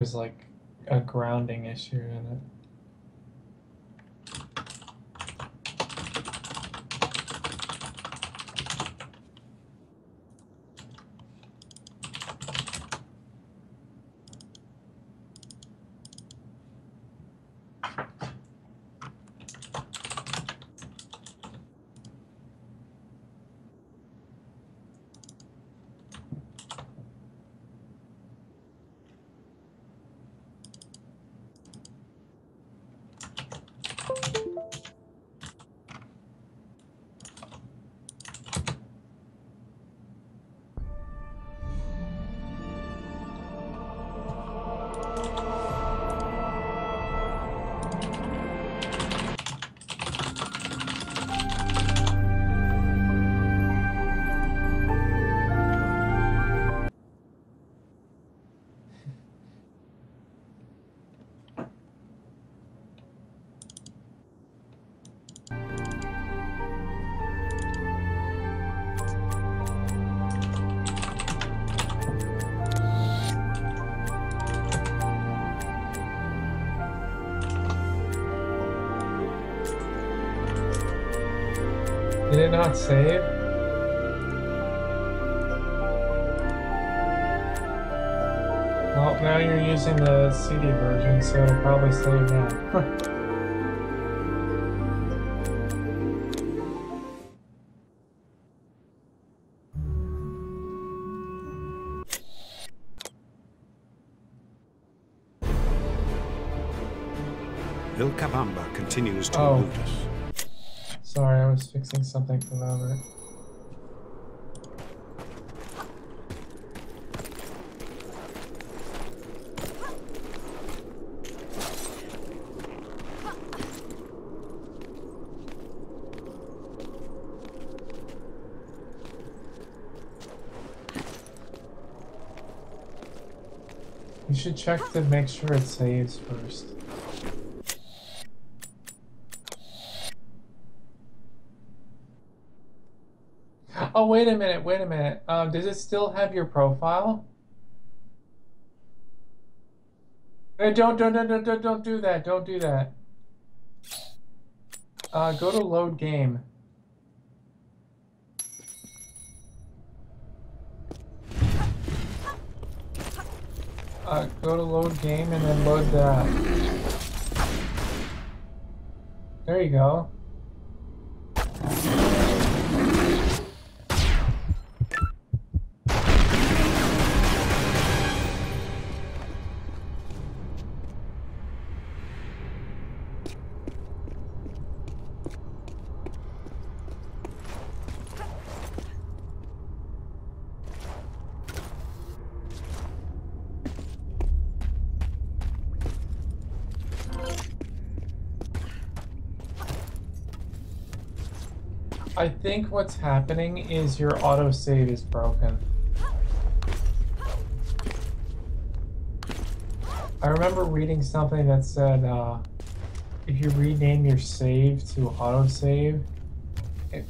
There's like a grounding issue in it. Did it not save? Well, now you're using the CD version, so it'll probably save now. Vilcabamba continues to elude us. Sorry, I was fixing something for Robert. You should check to make sure it saves first. Oh, wait a minute, wait a minute. Does it still have your profile? Don't do that, don't do that. Go to load game. Go to load game and then load that. There you go. I think what's happening is your autosave is broken. I remember reading something that said if you rename your save to autosave,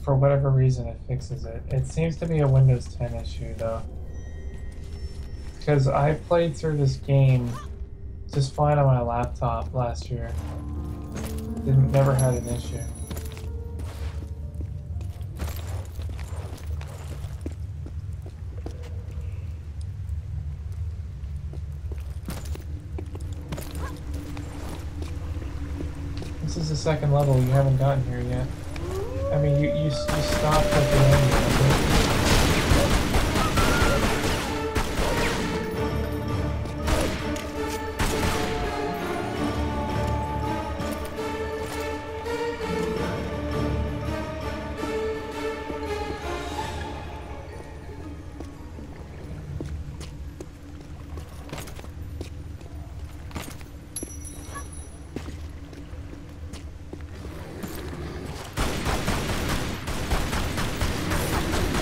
for whatever reason it fixes it. It seems to be a Windows 10 issue though. Because I played through this game just fine on my laptop last year. Never had an issue. This is the second level, you haven't gotten here yet. I mean, you stopped at the end of it.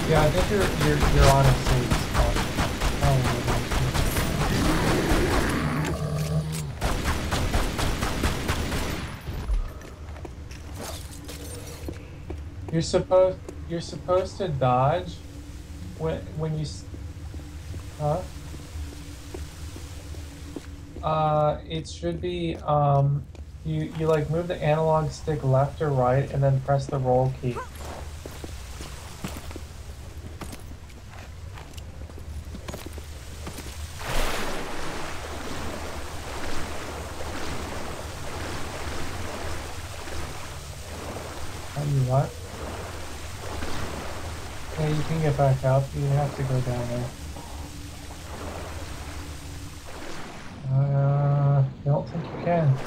Yeah, I think you're on a safe spot. You're supposed to dodge when you It should be, you like move the analog stick left or right and then press the roll key. What? Yeah, you can get back up. You have to go down there. I don't think you can.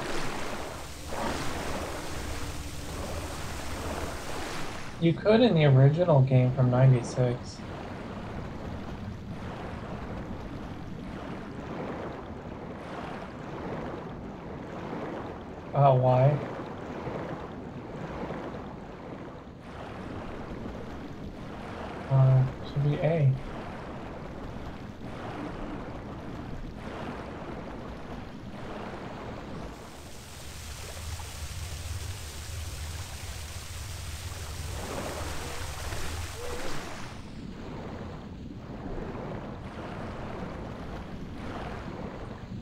You could in the original game from '96. Why? Should be A.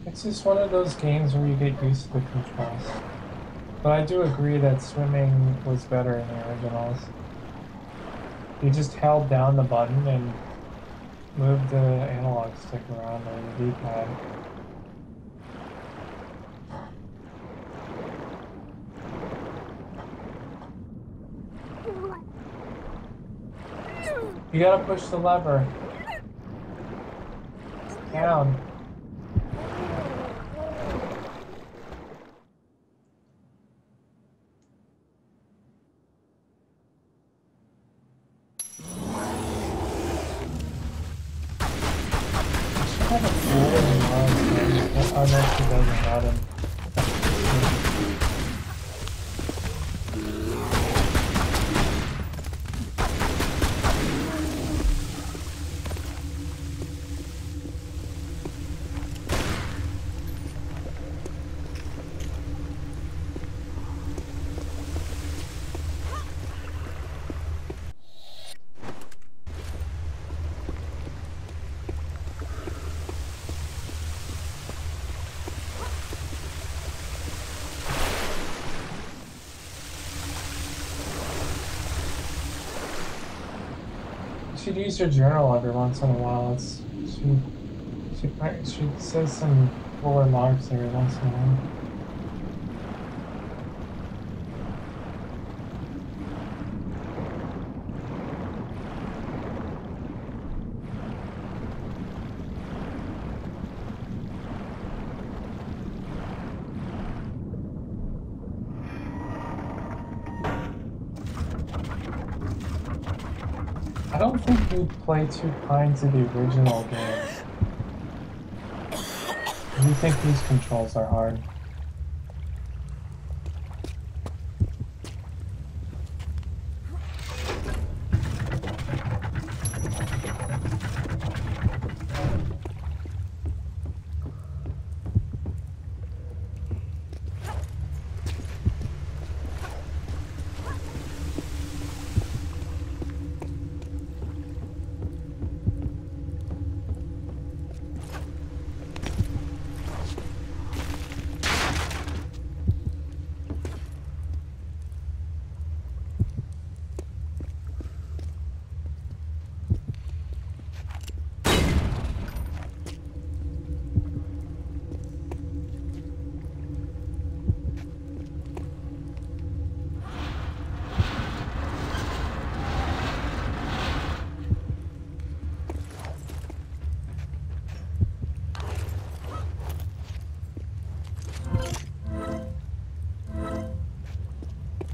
It's just one of those games where you get used to the controls. But I do agree that swimming was better in the originals. You just held down the button and moved the analog stick around or the D-pad. You gotta push the lever. Down. Oh no, she doesn't got him. You should use your journal every once in a while. She says some full remarks every once in a while. I don't think you play two kinds of the original game. I do think these controls are hard.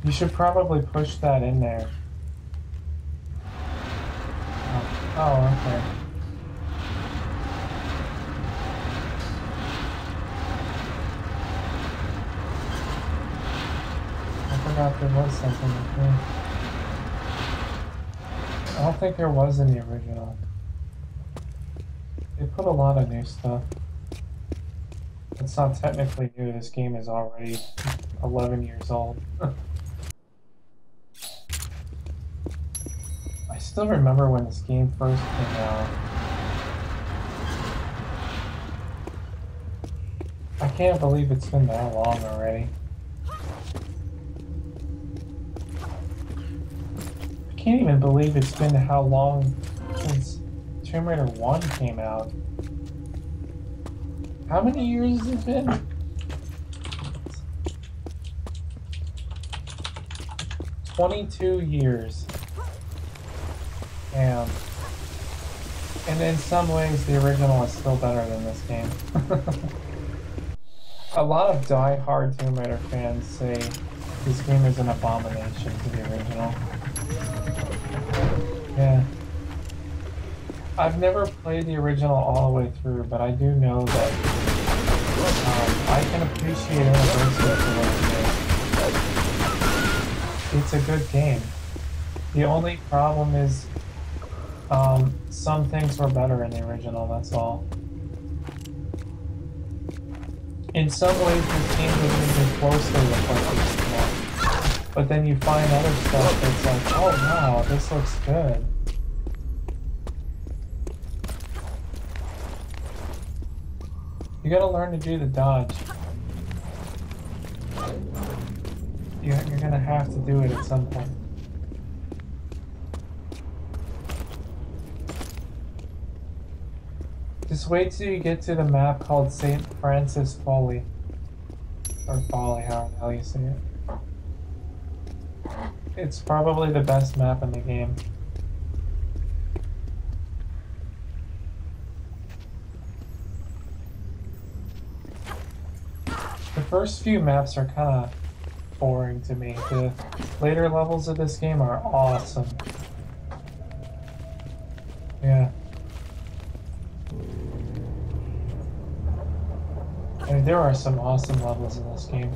You should probably push that in there. Oh, okay. I forgot there was something like that. I don't think there was in the original. They put a lot of new stuff. It's not technically new, this game is already 11 years old. I still remember when this game first came out. can't believe it's been that long already. I can't even believe it's been how long since Tomb Raider 1 came out. How many years has it been? 22 years. Damn. And in some ways, the original is still better than this game. A lot of die-hard Tomb Raider fans say this game is an abomination to the original. Yeah. I've never played the original all the way through, but I do know that I can appreciate Anniversary for what it is. It's a good game. The only problem is some things were better in the original, that's all. In some ways, this game doesn't even closely look like the original. But then you find other stuff that's like, oh wow, this looks good. You gotta learn to do the dodge. You're gonna have to do it at some point. Just wait till you get to the map called St. Francis Folly. Or Folly, however the hell you say it. It's probably the best map in the game. The first few maps are kind of boring to me. The later levels of this game are awesome. Yeah. I mean, there are some awesome levels in this game.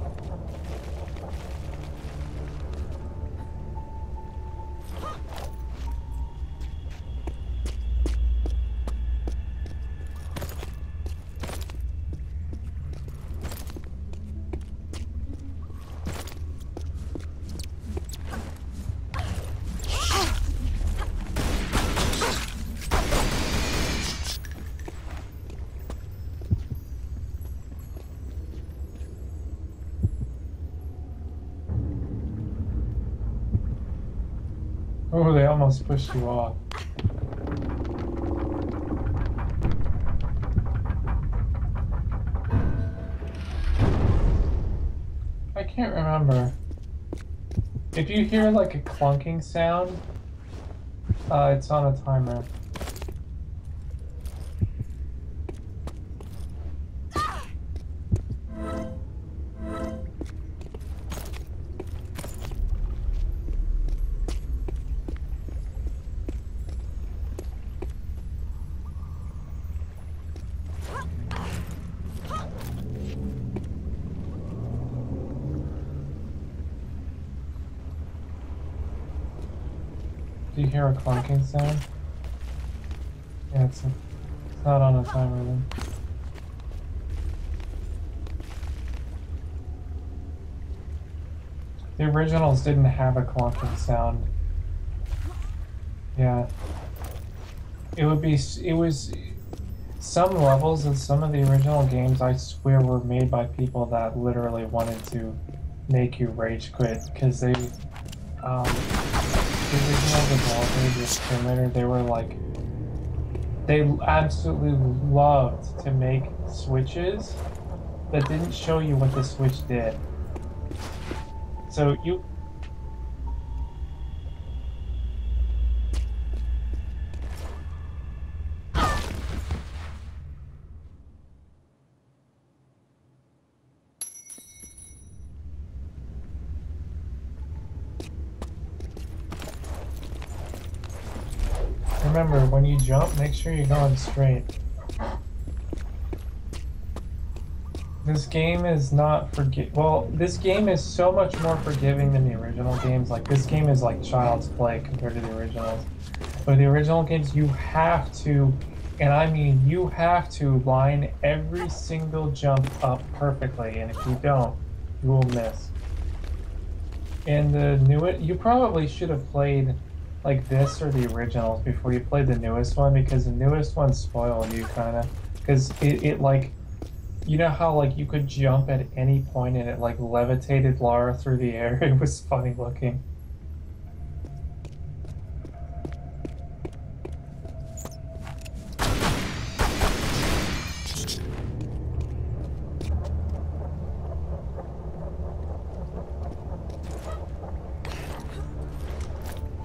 Oh, they almost pushed you off. I can't remember. If you hear like a clunking sound, it's on a timer. Do you hear a clunking sound? Yeah, it's not on a timer then. The originals didn't have a clunking sound. Yeah. It was some levels of some of the original games I swear were made by people that literally wanted to make you rage quit because they the original developers of Tomb Raider, they were like, they absolutely loved to make switches that didn't show you what the switch did. So you... Remember, when you jump, make sure you're going straight. This game is not well, this game is so much more forgiving than the original games. Like, this game is like child's play compared to the originals. But the original games, you have to, and I mean you have to line every single jump up perfectly, and if you don't, you will miss. And the newest, you probably should have played like this or the originals before you played the newest one, because the newest ones spoil you kind of, because it like You know how like you could jump at any point and it like levitated Lara through the air? It was funny looking.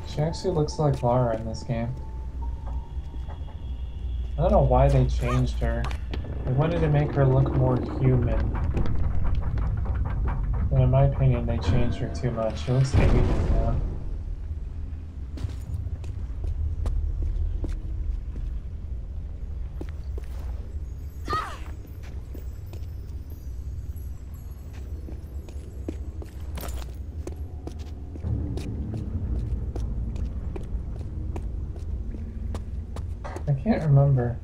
She actually looks like Lara in this game. I don't know why they changed her. They wanted to make her look more human. But in my opinion, they changed her too much. She looks aged now. I can't remember.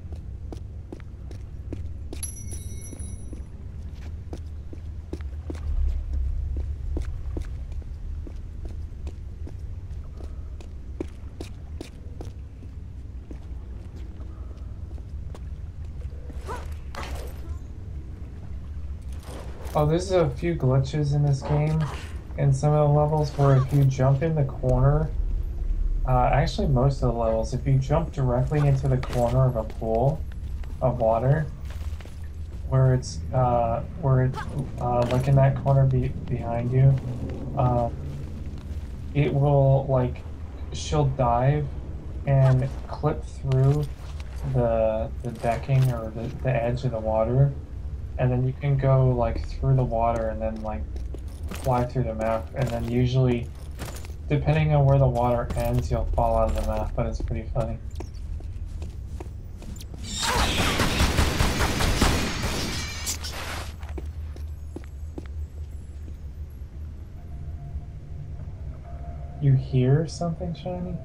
Oh, there's a few glitches in this game, in some of the levels where if you jump in the corner, actually most of the levels, if you jump directly into the corner of a pool of water, where it's like in that corner behind you, it will like, she'll dive and clip through the decking or the edge of the water. And then you can go like through the water and then like fly through the map. And then usually, depending on where the water ends, you'll fall out of the map, but it's pretty funny. You hear something shiny?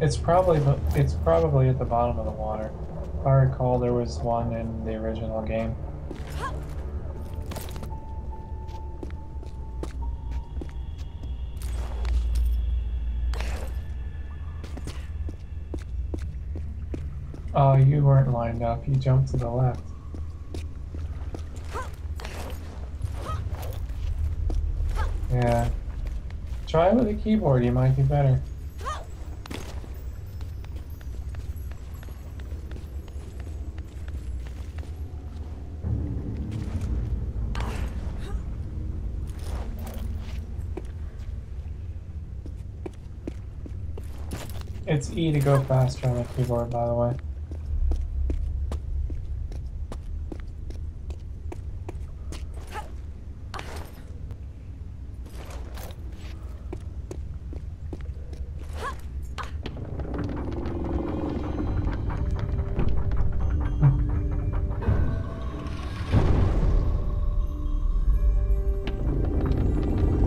It's probably at the bottom of the water. If I recall, there was one in the original game. Oh, you weren't lined up. You jumped to the left. Yeah. Try it with a keyboard. You might be better. It's E to go faster on the keyboard, by the way.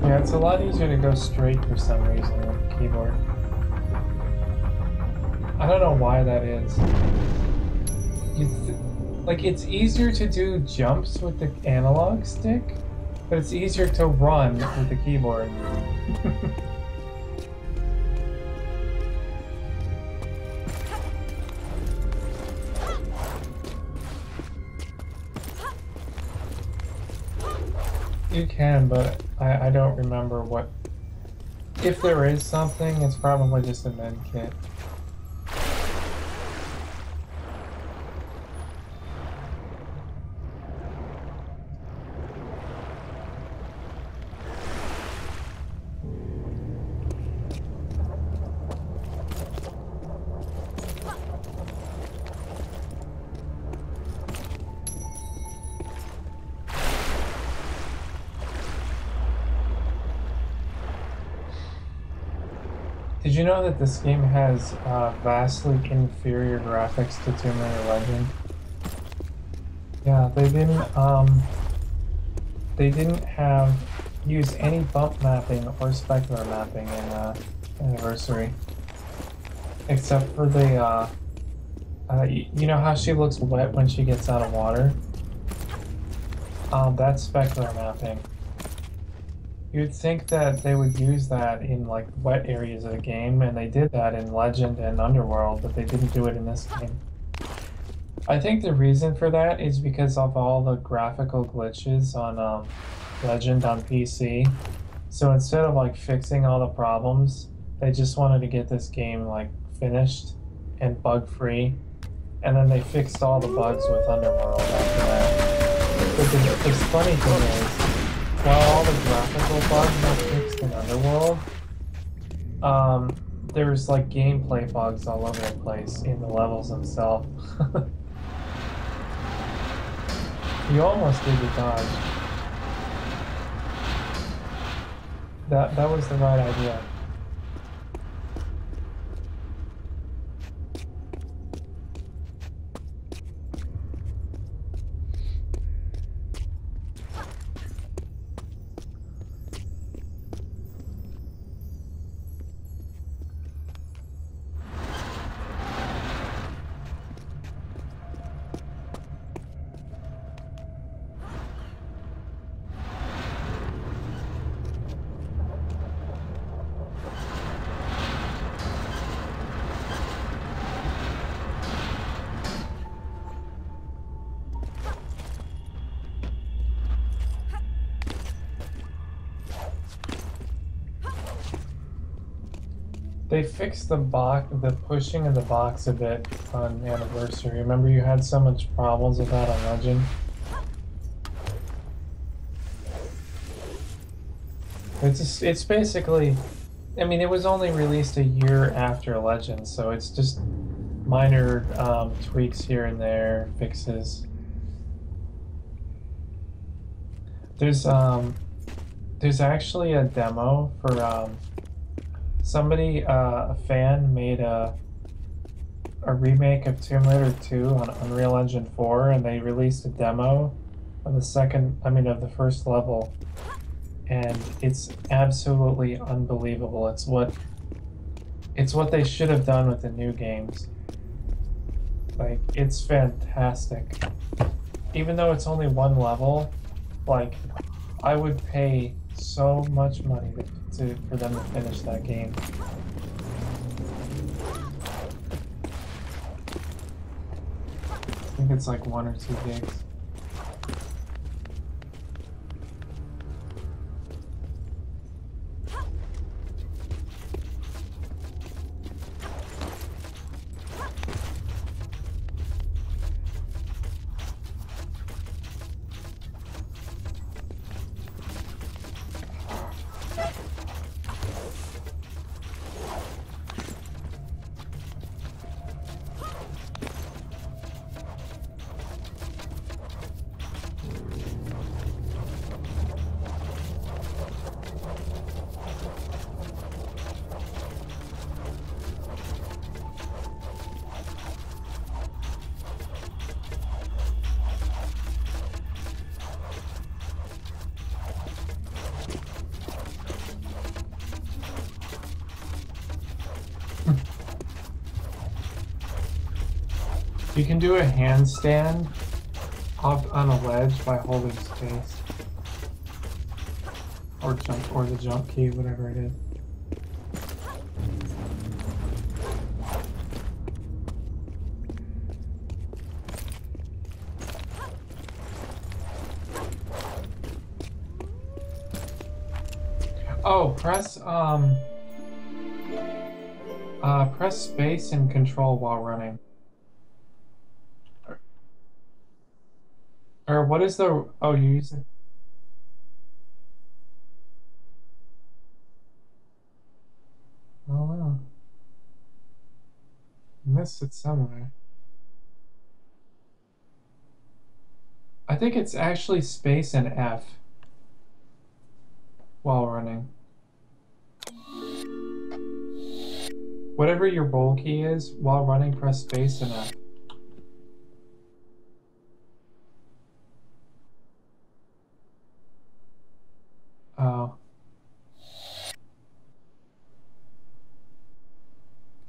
Yeah, it's a lot easier to go straight for some reason with the keyboard. I don't know why that is. Like, it's easier to do jumps with the analog stick, but it's easier to run with the keyboard. You can, but I don't remember what... If there is something, it's probably just a med kit. Did you know that this game has vastly inferior graphics to Tomb Raider Legend? Yeah, they didn't use any bump mapping or specular mapping in Anniversary, except for the you know how she looks wet when she gets out of water? That's specular mapping. You'd think that they would use that in like wet areas of the game, and they did that in Legend and Underworld, but they didn't do it in this game. I think the reason for that is because of all the graphical glitches on Legend on PC. So instead of like fixing all the problems, they just wanted to get this game like finished and bug free. And then they fixed all the bugs with Underworld after that. But the funny thing is, while all the graphical bugs are fixed in Underworld, there's like gameplay bugs all over the place in the levels themselves. You almost did the dodge. That was the right idea. They fixed the pushing of the box a bit on Anniversary. Remember you had so much problems with that on Legend? It's basically, I mean, it was only released a year after Legend, so it's just minor tweaks here and there, fixes. There's actually a demo for somebody, a fan made a remake of Tomb Raider 2 on Unreal Engine 4, and they released a demo of the first level, and it's absolutely unbelievable. It's what they should have done with the new games. Like, it's fantastic. Even though it's only one level, like, I would pay so much money for them to finish that game. I think it's like 1 or 2 gigs. You can do a handstand up on a ledge by holding space. Or the jump key, whatever it is. Oh, press space and control while running. Or what is the... Oh, you use it. Oh, wow. Missed it somewhere. I think it's actually space and F while running. Whatever your roll key is, while running, press space and F. Oh.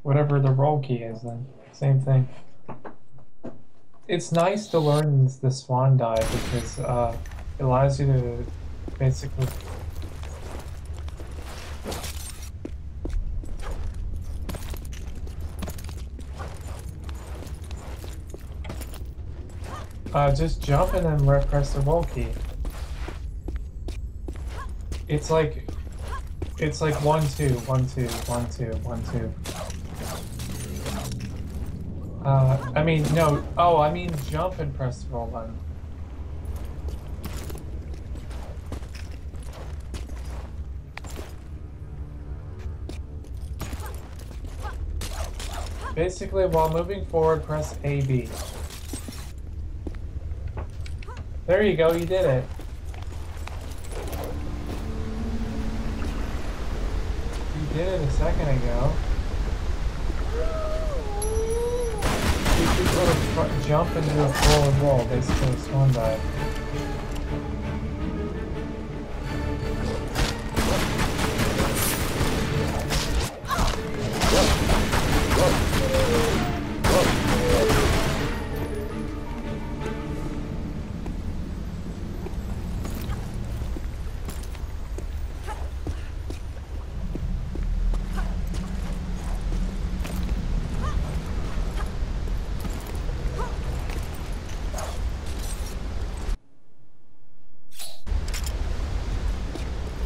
Whatever the roll key is then. Same thing. It's nice to learn the swan dive because it allows you to basically... Just jump and then press the roll key. It's like 1 2 1 2 1 2 1 2. I mean no. Oh, I mean jump and press the roll button. Basically, while moving forward, press AB. There you go, you did it. You did it a second ago. You should sort of jump and do a forward roll, basically a swan dive.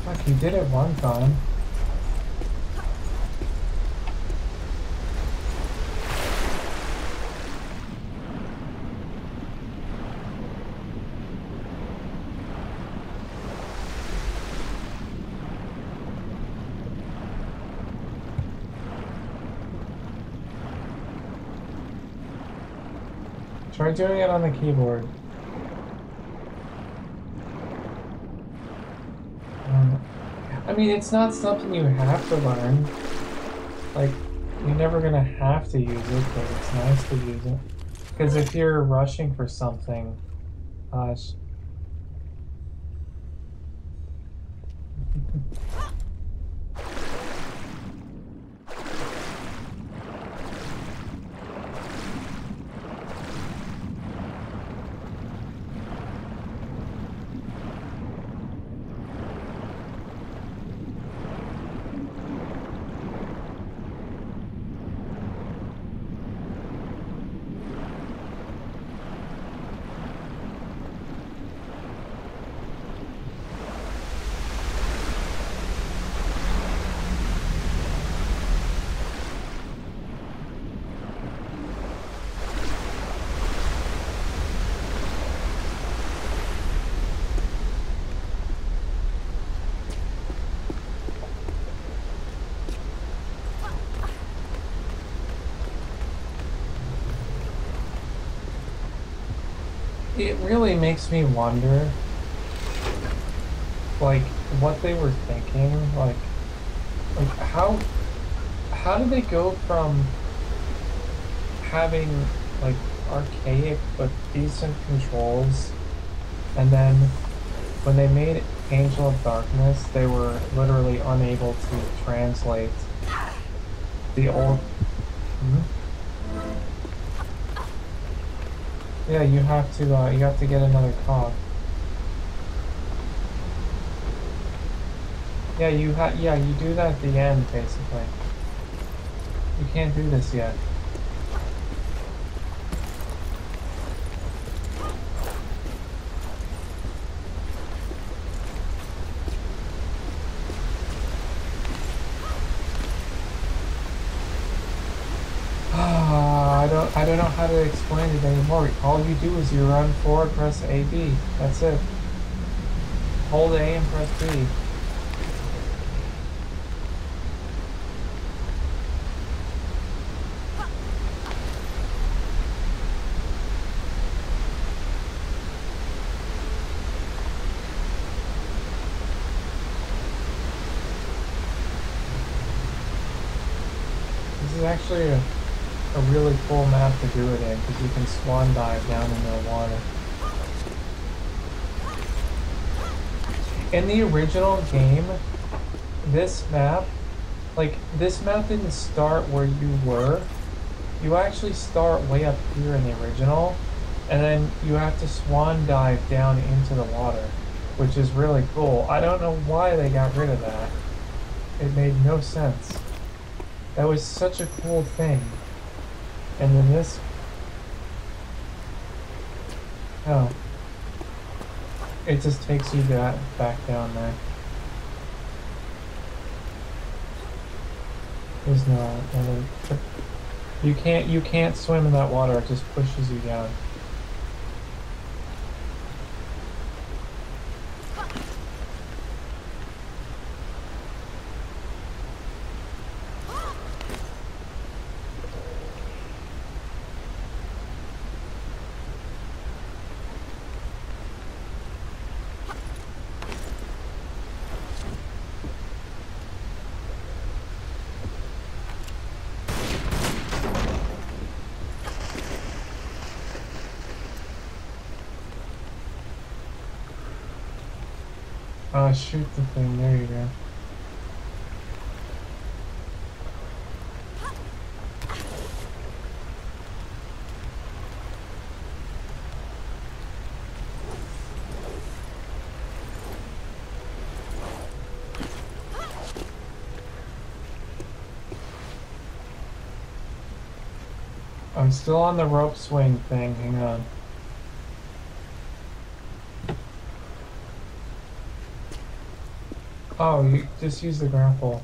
Fuck, you did it one time. Try doing it on the keyboard. I mean, it's not something you have to learn. Like, you're never gonna have to use it, but it's nice to use it. Because if you're rushing for something, it really makes me wonder, like, what they were thinking. Like how did they go from having like archaic but decent controls, and then when they made Angel of Darkness, they were literally unable to translate the old. Yeah, you have to get another cog. Yeah, you do that at the end, basically. You can't do this yet. I don't know how to explain it anymore. All you do is you run forward, press A, B. That's it. Hold A and press B. This is actually a really cool map to do it in, because you can swan dive down in the water. In the original game, this map didn't start where you were. You actually start way up here in the original, and then you have to swan dive down into the water, which is really cool. I don't know why they got rid of that. It made no sense. That was such a cool thing. And then this... Oh. It just takes you back down there. There's no other... You can't swim in that water, it just pushes you down. Shoot the thing, there you go. I'm still on the rope swing thing, hang on. Oh, you just use the grapple.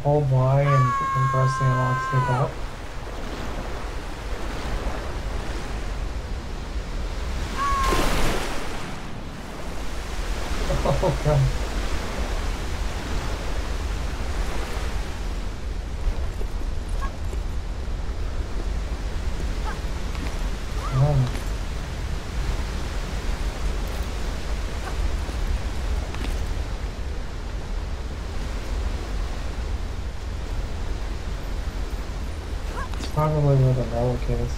Hold Y and press the analog stick up. Oh god. Probably where the relic is.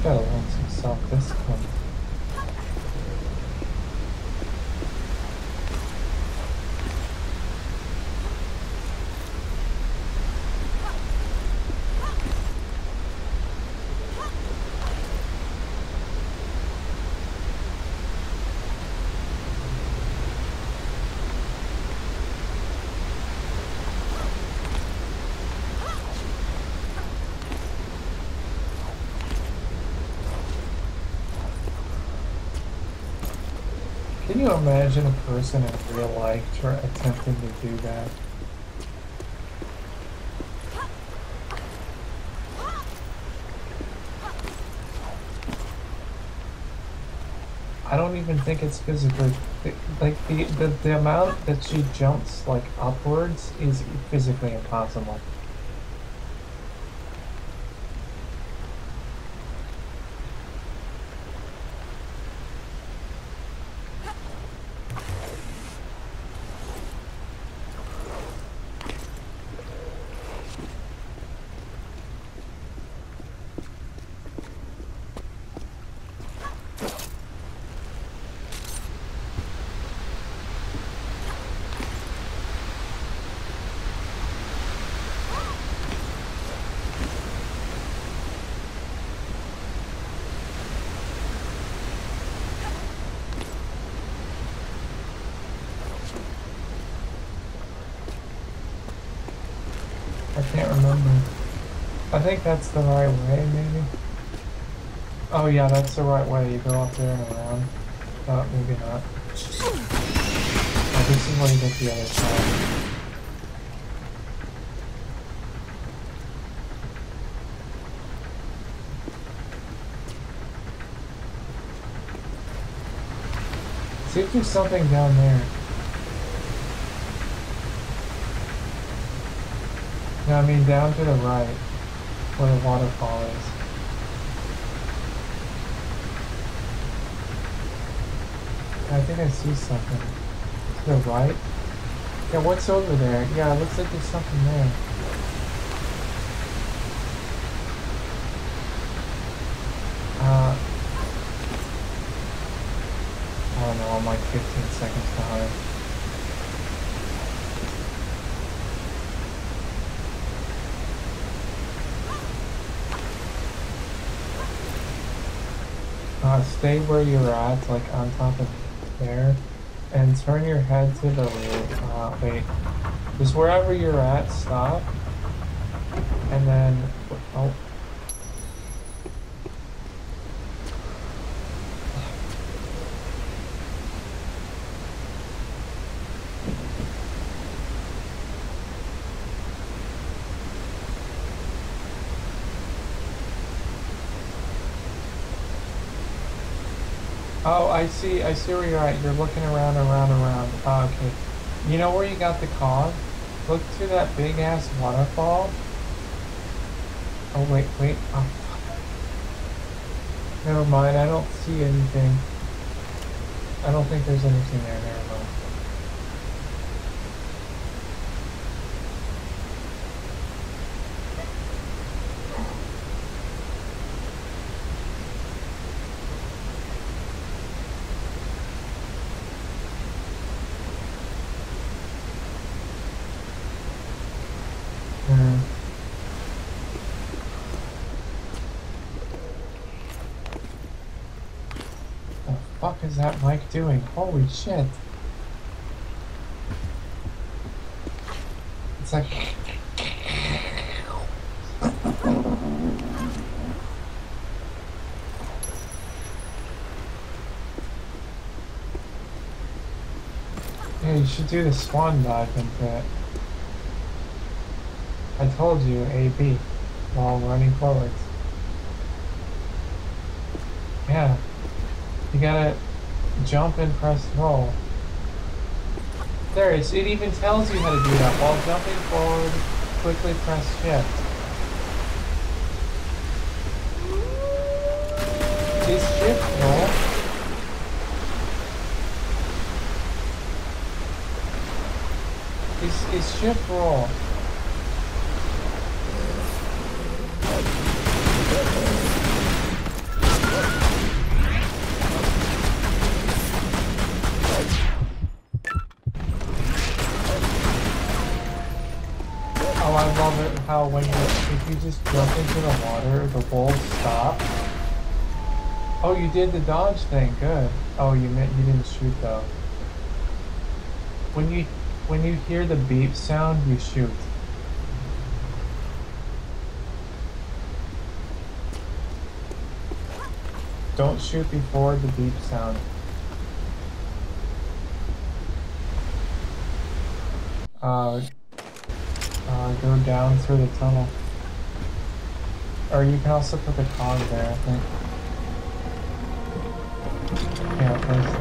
Gotta learn some self-discipline. Can you imagine a person in real life attempting to do that? I don't even think it's physically, like the amount that she jumps like upwards is physically impossible. I can't remember. I think that's the right way, maybe? Oh yeah, that's the right way. You go up there and around. Maybe not. Oh, this is where you get the other side. See if there's something down there. No, I mean down to the right. where the waterfall is. I think I see something. To the right? Yeah, what's over there? Yeah, it looks like there's something there. I don't know, I'm like 15 seconds behind. Stay where you're at, like on top of there, and turn your head to the wait. Just wherever you're at, stop, and then, oh. Oh, I see where you're at. You're looking around. Oh, okay. You know where you got the cog? Look to that big ass waterfall. Oh, wait. Oh, fuck. Never mind, I don't see anything. I don't think there's anything there. Never mind. What the fuck is that mic doing? Holy shit. It's like... Yeah, you should do the swan dive into it. I told you, A-B, while running forwards. Yeah. You gotta jump and press roll. There, it even tells you how to do that. While jumping forward, quickly press shift. Is shift roll? Is shift roll? Oh, I love it how if you just jump into the water, the wolves stop. Oh, you did the dodge thing, good. Oh, you didn't shoot though. When you hear the beep sound, you shoot. Don't shoot before the beep sound. Go down through the tunnel. Or you can also put the cog there, I think. Yeah, place it.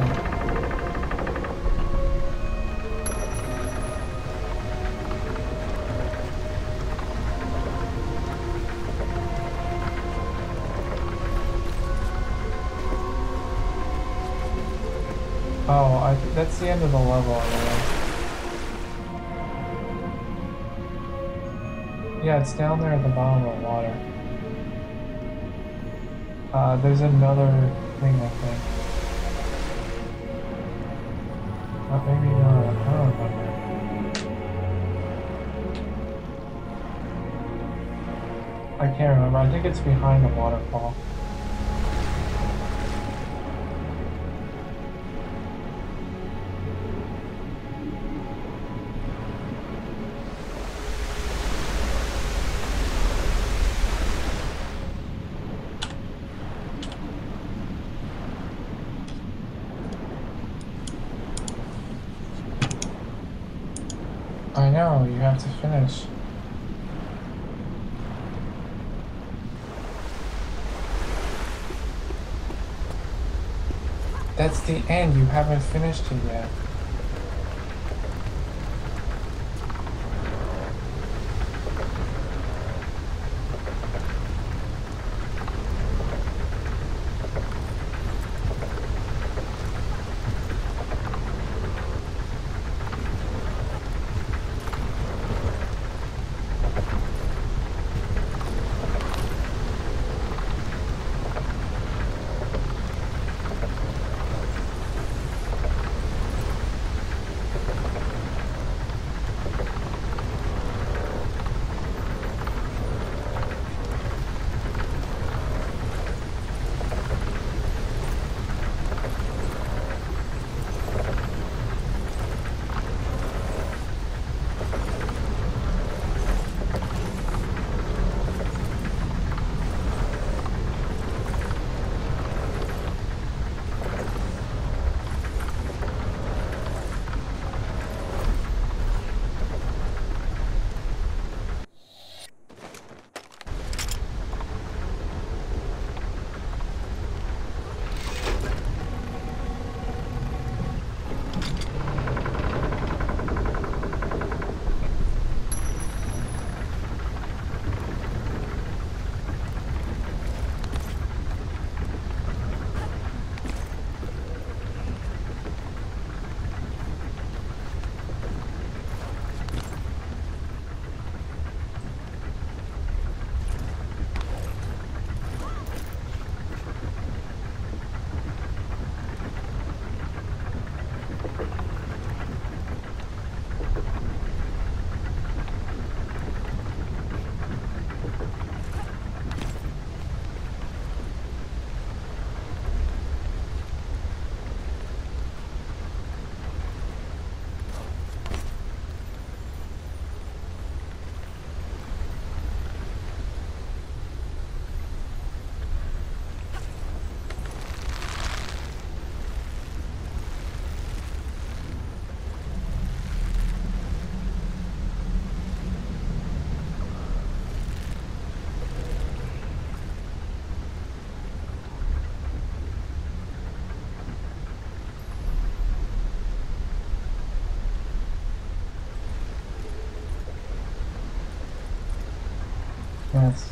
Oh, I think that's the end of the level, anyway. Yeah, it's down there at the bottom of the water. There's another thing, I think. Maybe not. I don't remember. I can't remember. I think it's behind the waterfall. I know, you have to finish. That's the end, you haven't finished it yet. chance.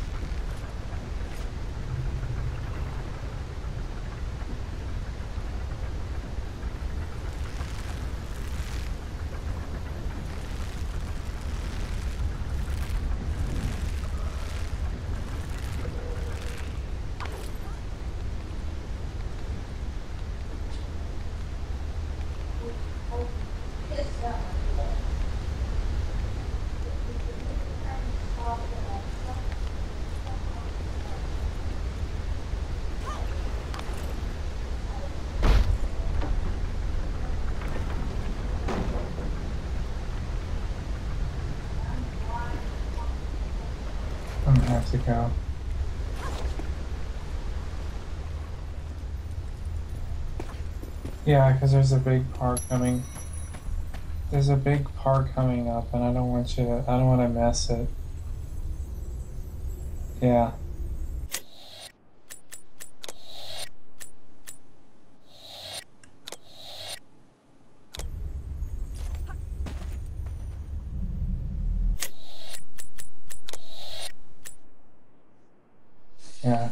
I'm gonna have to go. Yeah, because there's a big park coming. There's a big park coming up, and I don't want to miss it. Yeah. Yeah.